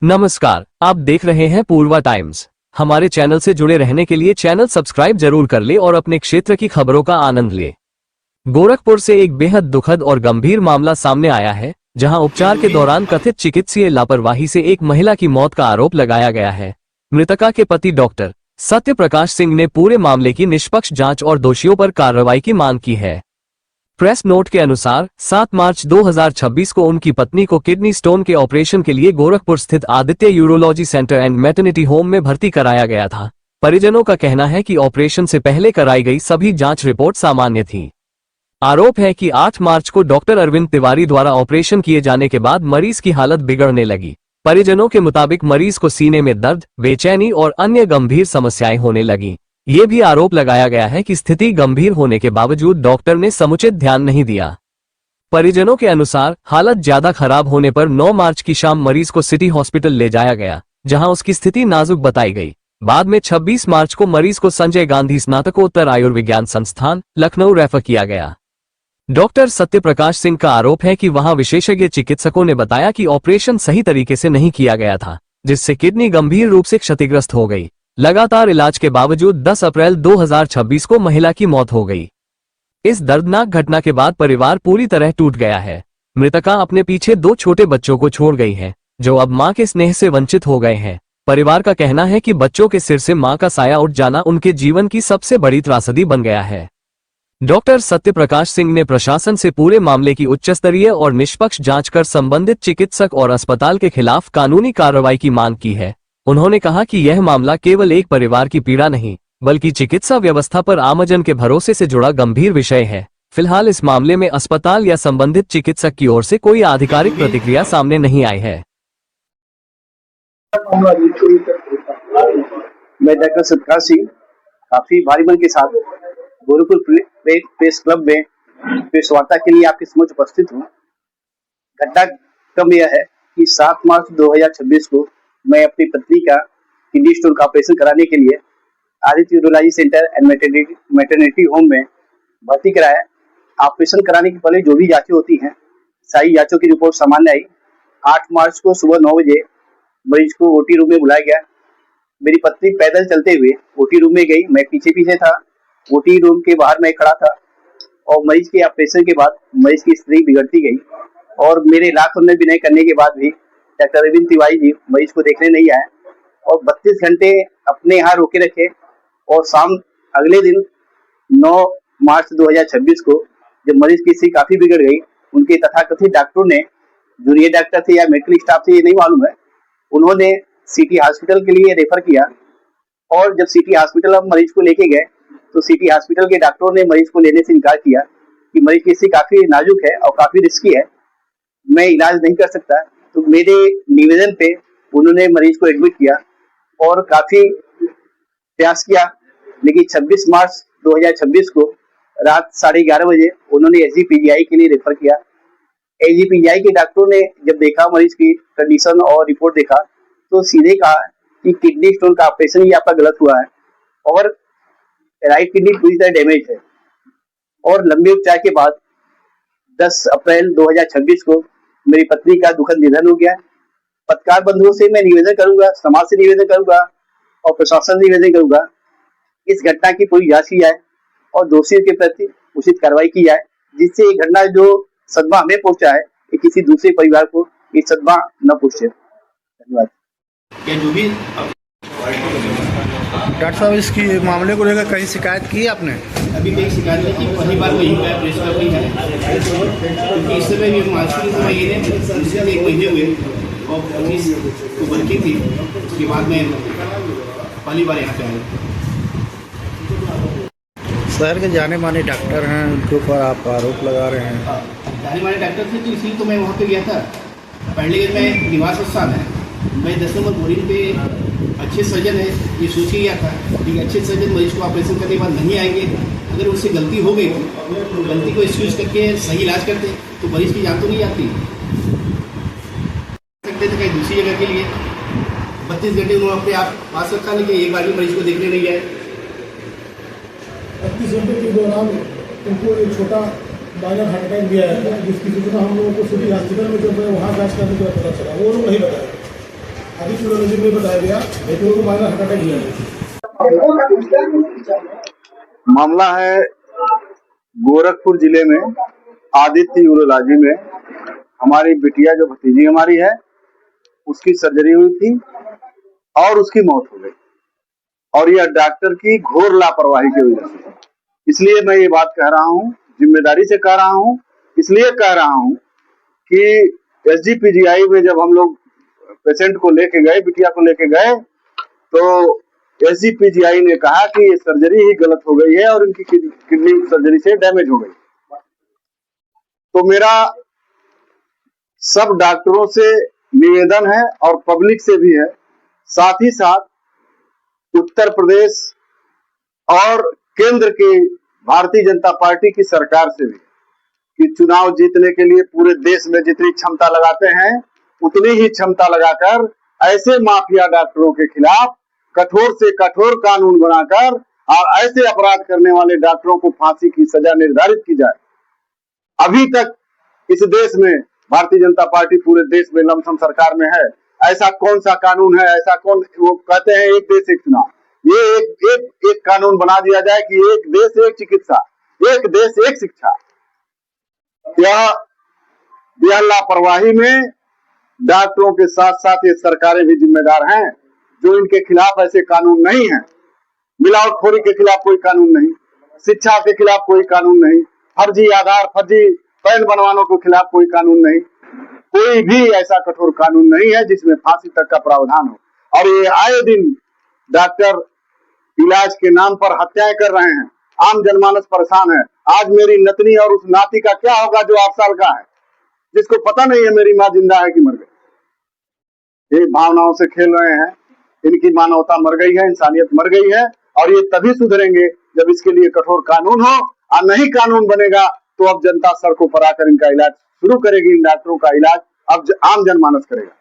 नमस्कार, आप देख रहे हैं पूर्वा टाइम्स। हमारे चैनल से जुड़े रहने के लिए चैनल सब्सक्राइब जरूर कर ले और अपने क्षेत्र की खबरों का आनंद ले। गोरखपुर से एक बेहद दुखद और गंभीर मामला सामने आया है, जहां उपचार के दौरान कथित चिकित्सीय लापरवाही से एक महिला की मौत का आरोप लगाया गया है। मृतका के पति डॉक्टर सत्य प्रकाश सिंह ने पूरे मामले की निष्पक्ष जांच और दोषियों पर कार्रवाई की मांग की है। प्रेस नोट के अनुसार 7 मार्च 2026 को उनकी पत्नी को किडनी स्टोन के ऑपरेशन के लिए गोरखपुर स्थित Aditya urology centre and maternity home में भर्ती कराया गया था। परिजनों का कहना है कि ऑपरेशन से पहले कराई गई सभी जांच रिपोर्ट सामान्य थी। आरोप है कि 8 मार्च को डॉक्टर अरविंद तिवारी द्वारा ऑपरेशन किए जाने के बाद मरीज की हालत बिगड़ने लगी। परिजनों के मुताबिक मरीज को सीने में दर्द, बेचैनी और अन्य गंभीर समस्याएं होने लगी। ये भी आरोप लगाया गया है कि स्थिति गंभीर होने के बावजूद डॉक्टर ने समुचित ध्यान नहीं दिया। परिजनों के अनुसार हालत ज्यादा खराब होने पर 9 मार्च की शाम मरीज को सिटी हॉस्पिटल ले जाया गया, जहां उसकी स्थिति नाजुक बताई गई। बाद में 26 मार्च को मरीज को संजय गांधी स्नातकोत्तर आयुर्विज्ञान संस्थान लखनऊ रेफर किया गया। डॉक्टर सत्य प्रकाश सिंह का आरोप है कि वहां विशेषज्ञ चिकित्सकों ने बताया कि ऑपरेशन सही तरीके से नहीं किया गया था, जिससे किडनी गंभीर रूप से क्षतिग्रस्त हो गई। लगातार इलाज के बावजूद 10 अप्रैल 2026 को महिला की मौत हो गई। इस दर्दनाक घटना के बाद परिवार पूरी तरह टूट गया है। मृतका अपने पीछे 2 छोटे बच्चों को छोड़ गई है, जो अब मां के स्नेह से वंचित हो गए हैं। परिवार का कहना है कि बच्चों के सिर से मां का साया उठ जाना उनके जीवन की सबसे बड़ी त्रासदी बन गया है। डॉक्टर सत्य प्रकाश सिंह ने प्रशासन से पूरे मामले की उच्चस्तरीय और निष्पक्ष जांच कर संबंधित चिकित्सक और अस्पताल के खिलाफ कानूनी कार्रवाई की मांग की है। उन्होंने कहा कि यह मामला केवल एक परिवार की पीड़ा नहीं, बल्कि चिकित्सा व्यवस्था पर आमजन के भरोसे से जुड़ा गंभीर विषय है। फिलहाल इस मामले में अस्पताल या संबंधित चिकित्सक की ओर से कोई आधिकारिक प्रतिक्रिया सामने नहीं आई है। मैं डॉक्टर सत्य सिंह काफी भारी मन के साथ गोरखपुर प्रेस क्लब में प्रेस वार्ता के लिए आपके समक्ष उपस्थित हूँ। घटना क्रम यह है कि 7 मार्च 2026 को मैं अपनी पत्नी का किडनी स्टोन का ऑपरेशन कराने के लिए Aditya urology centre and maternity home में भर्ती कराया। ऑपरेशन कराने के पहले जो भी जांचें होती हैं, सारी जांचों की रिपोर्ट सामान्य आई। 8 मार्च को सुबह 9 बजे मरीज को ओटी रूम में बुलाया गया। मेरी पत्नी पैदल चलते हुए ओटी रूम में गई, मैं पीछे पीछे था। ओटी रूम के बाहर मैं खड़ा था और मरीज के ऑपरेशन के बाद मरीज की स्थिति बिगड़ती गई और मेरे लाख उन्नत विनय करने के बाद भी डॉक्टर अरविंद तिवारी जी मरीज को देखने नहीं आए और 32 घंटे अपने यहाँ रोके रखे और शाम अगले दिन 9 मार्च 2026 को जब मरीज की स्थिति काफी बिगड़ गई, उनके तथाकथित डॉक्टरों ने, जूनियर डॉक्टर थे या मेडिकल स्टाफ थे ये नहीं मालूम है, उन्होंने सिटी हॉस्पिटल के लिए रेफर किया। और जब सिटी हॉस्पिटल अब मरीज को लेके गए तो सिटी हॉस्पिटल के डॉक्टरों ने मरीज को लेने से इनकार किया कि मरीज की स्थिति काफी नाजुक है और काफी रिस्की है, मैं इलाज नहीं कर सकता। तो मेरे निवेदन पे उन्होंने मरीज को एडमिट किया और काफी प्रयास किया, लेकिन 26 मार्च 2026 को रात 11:30 बजे उन्होंने एसजीपीजीआई के लिए रेफर किया। एसजीपीजीआई के डॉक्टरों ने जब देखा मरीज की कंडीशन और रिपोर्ट देखा तो सीधे कहा कि किडनी स्टोन का ऑपरेशन ही आपका गलत हुआ है और राइट किडनी पूरी तरह डैमेज है। और लंबे उपचार के बाद 10 अप्रैल 2026 को मेरी पत्नी का दुखद निधन हो गया। पत्रकार बंधुओं से मैं निवेदन करूंगा, समाज से निवेदन करूंगा और प्रशासन से निवेदन करूंगा, इस घटना की पूरी जांच की जाए और दोषियों के प्रति उचित कार्रवाई की जाए, जिससे ये घटना जो सदमा हमें पहुंचा है ये किसी दूसरे परिवार को ये सदमा न पहुंचे। धन्यवाद। डॉक्टर साहब, इसकी मामले को लेकर कहीं शिकायत की आपने? अभी तक शिकायत नहीं की, पहली बार वही है प्रेस क्लब भी है, क्योंकि इस समय भी मार्केट में ये ने 1 महीने हुए और 25 को भर्ती थी। उसके बाद में पहली बार यहाँ पे आए। शहर के जाने माने डॉक्टर हैं, उनके ऊपर आप आरोप लगा रहे हैं। जाने माने डॉक्टर थे तो इसीलिए तो मैं वहाँ पे गया था। पहले मैं निवास स्थान है, मैं 10 नंबर बोरिंग पे अच्छे सर्जन है ये सोच के गया था कि अच्छे सर्जन मरीज को ऑपरेशन करने के बाद नहीं आएंगे। अगर उससे गलती हो गई तो गलती को एक्सक्यूज करके सही इलाज करते तो मरीज की जान तो नहीं जाती। सकते थे कहीं दूसरी जगह के लिए 32 घंटे उन्होंने अपने आप पास रखा, लेकिन एक बार भी मरीज को देखने नहीं आए। 32 घंटे के दौरान उनको एक छोटा माइनर हार्ट अटैक भी आया था, जिसकी सूचना हम लोगों को सिटी हॉस्पिटल में जब वहाँ जाँच करने के बाद पता चला, वो लोग नहीं बताया। अभी यूरोलॉजी में बताया गया एक लोगों को माइनर हार्ट अटैक हुआ है। मामला है गोरखपुर जिले में आदित्य यूरोलॉजी में हमारी बिटिया जो भतीजी हमारी है उसकी सर्जरी हुई थी और उसकी मौत हो गई, और यह डॉक्टर की घोर लापरवाही की वजह से। इसलिए मैं ये बात कह रहा हूँ, जिम्मेदारी से कह रहा हूँ, इसलिए कह रहा हूँ कि एसजीपीजीआई में जब हम लोग पेशेंट को लेके गए, बिटिया को लेके गए, तो एसजीपीजीआई ने कहा कि ये सर्जरी ही गलत हो गई है और इनकी किडनी सर्जरी से डैमेज हो गई। तो मेरा सब डॉक्टरों से निवेदन है और पब्लिक से भी है, साथ ही साथ उत्तर प्रदेश और केंद्र की भारतीय जनता पार्टी की सरकार से भी, कि चुनाव जीतने के लिए पूरे देश में जितनी क्षमता लगाते हैं उतनी ही क्षमता लगाकर ऐसे माफिया डॉक्टरों के खिलाफ कठोर से कठोर कानून बनाकर और ऐसे अपराध करने वाले डॉक्टरों को फांसी की सजा निर्धारित की जाए। अभी तक इस देश में भारतीय जनता पार्टी पूरे देश में लमसम सरकार में है, ऐसा कौन सा कानून है, ऐसा कौन, वो कहते हैं एक देश एक चुनाव, ये एक कानून बना दिया जाए कि एक देश एक चिकित्सा, एक देश एक शिक्षा। यह लापरवाही में डॉक्टरों के साथ साथ ये सरकारें भी जिम्मेदार हैं, जो इनके खिलाफ ऐसे कानून नहीं है। मिलावटखोरी के खिलाफ कोई कानून नहीं, शिक्षा के खिलाफ कोई कानून नहीं, फर्जी आधार फर्जी पैन बनवानों के खिलाफ कोई कानून नहीं, कोई भी ऐसा कठोर कानून नहीं है जिसमें फांसी तक का प्रावधान हो। और ये आए दिन डॉक्टर इलाज के नाम पर हत्याएं कर रहे हैं, आम जनमानस परेशान है। आज मेरी नतनी और उस नाती का क्या होगा जो 8 साल का है, जिसको पता नहीं है मेरी माँ जिंदा है कि मर गई। ये भावनाओं से खेल रहे हैं, इनकी मानवता मर गई है, इंसानियत मर गई है, और ये तभी सुधरेंगे जब इसके लिए कठोर कानून हो। और नहीं कानून बनेगा तो अब जनता सड़कों पर आकर इनका इलाज शुरू करेगी, इन डॉक्टरों का इलाज अब आम जनमानस करेगा।